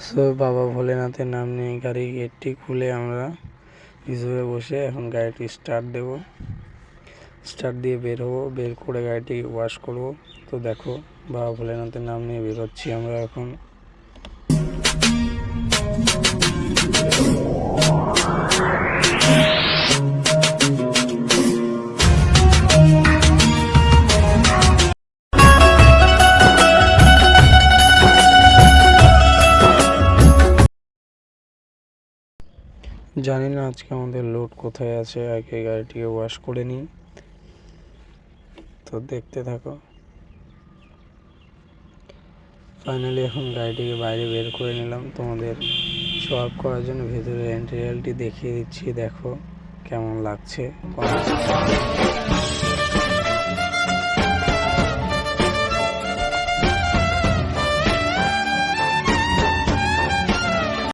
So বাবা ভোলেনাথের নাম নিয়ে গাড়ির গেটটি খুলে আমরা ভিতরে বসে এখন গাড়িটি স্টার্ট দেব। স্টার্ট দিয়ে বের হবো, বের করে গাড়িটি ওয়াশ করব। তো দেখো বাবা ভোলেনাথের নাম নিয়ে বেরোচ্ছি আমরা এখন। জানি না আজকে আমাদের লোড কোথায় আছে, আগে গাড়িটিকে ওয়াশ করে নিই। তো দেখতে থাকো। ফাইনালি এখন গাড়িটিকে বাইরে বের করে নিলাম, তোমাদের শো আপ করার জন্য ভেতরে ইন্টেরিয়রটি দেখিয়ে দিচ্ছি। দেখো কেমন লাগছে।